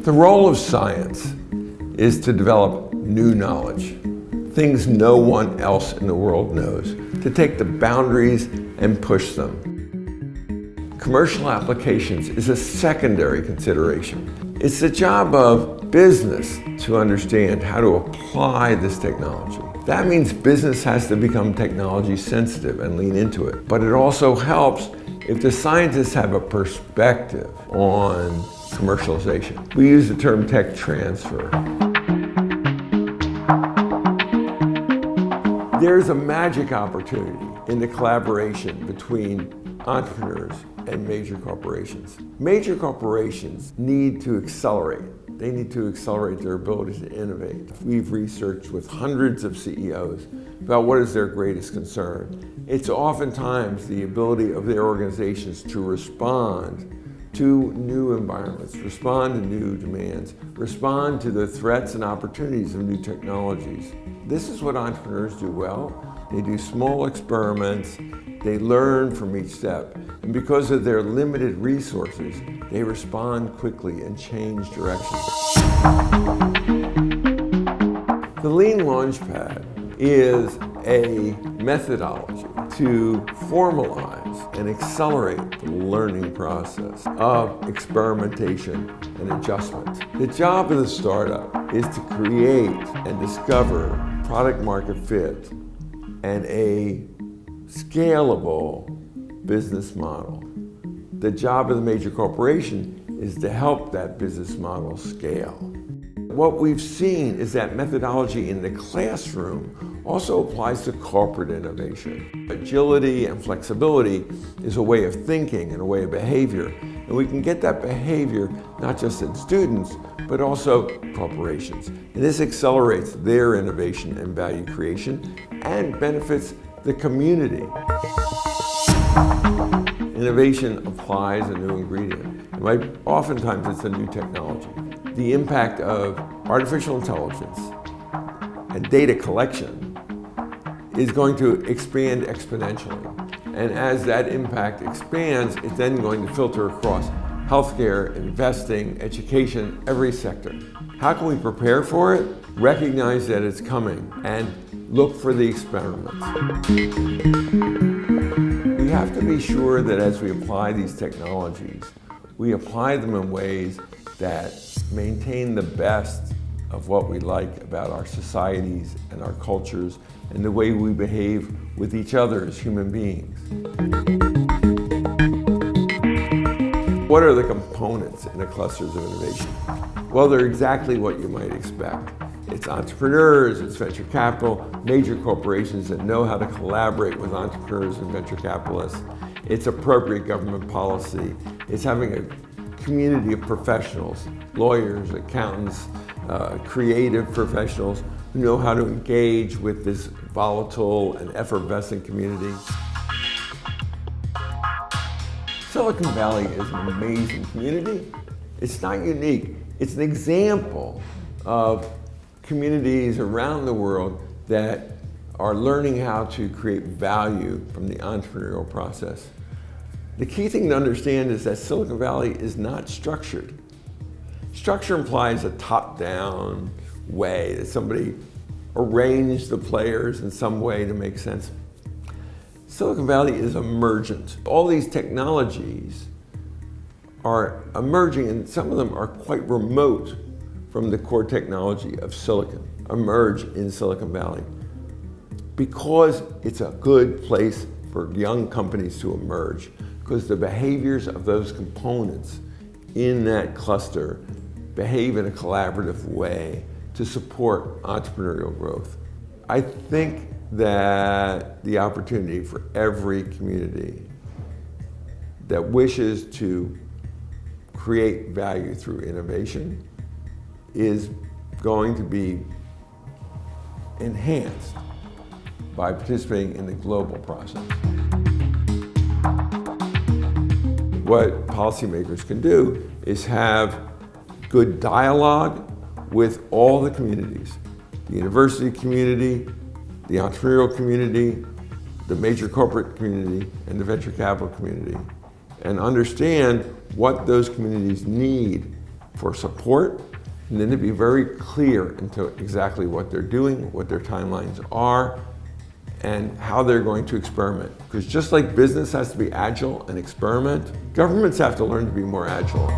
The role of science is to develop new knowledge, things no one else in the world knows, to take the boundaries and push them. Commercial applications is a secondary consideration. It's the job of business to understand how to apply this technology. That means business has to become technology sensitive and lean into it. But it also helps if the scientists have a perspective on commercialization. We use the term tech transfer. There's a magic opportunity in the collaboration between entrepreneurs and major corporations. Major corporations need to accelerate. They need to accelerate their ability to innovate. We've researched with hundreds of CEOs about what is their greatest concern. It's oftentimes the ability of their organizations to respond to new environments, respond to new demands, respond to the threats and opportunities of new technologies. This is what entrepreneurs do well. They do small experiments, they learn from each step, and because of their limited resources, they respond quickly and change direction. The Lean Launchpad is a methodology to formalize and accelerate the learning process of experimentation and adjustment. The job of the startup is to create and discover product market fit and a scalable business model. The job of the major corporation is to help that business model scale. What we've seen is that methodology in the classroom also applies to corporate innovation. Agility and flexibility is a way of thinking and a way of behavior. And we can get that behavior not just in students, but also corporations. And this accelerates their innovation and value creation and benefits the community. Innovation applies a new ingredient. Oftentimes it's a new technology. The impact of artificial intelligence and data collection is going to expand exponentially. And as that impact expands, it's then going to filter across healthcare, investing, education, every sector. How can we prepare for it? Recognize that it's coming and look for the experiments. We have to be sure that as we apply these technologies, we apply them in ways that maintain the best of what we like about our societies and our cultures and the way we behave with each other as human beings. What are the components in the clusters of innovation? Well, they're exactly what you might expect. It's entrepreneurs, it's venture capital, major corporations that know how to collaborate with entrepreneurs and venture capitalists. It's appropriate government policy. It's having a community of professionals, lawyers, accountants, creative professionals who know how to engage with this volatile and effervescent community. Silicon Valley is an amazing community. It's not unique. It's an example of communities around the world that are learning how to create value from the entrepreneurial process. The key thing to understand is that Silicon Valley is not structured. Structure implies a top-down way, that somebody arranged the players in some way to make sense. Silicon Valley is emergent. All these technologies are emerging, and some of them are quite remote from the core technology of silicon, emerge in Silicon Valley. Because it's a good place for young companies to emerge, because the behaviors of those components in that cluster behave in a collaborative way to support entrepreneurial growth. I think that the opportunity for every community that wishes to create value through innovation is going to be enhanced by participating in the global process. What policymakers can do is have good dialogue with all the communities, the university community, the entrepreneurial community, the major corporate community, and the venture capital community, and understand what those communities need for support, and then to be very clear into exactly what they're doing, what their timelines are, and how they're going to experiment. Because just like business has to be agile and experiment, governments have to learn to be more agile.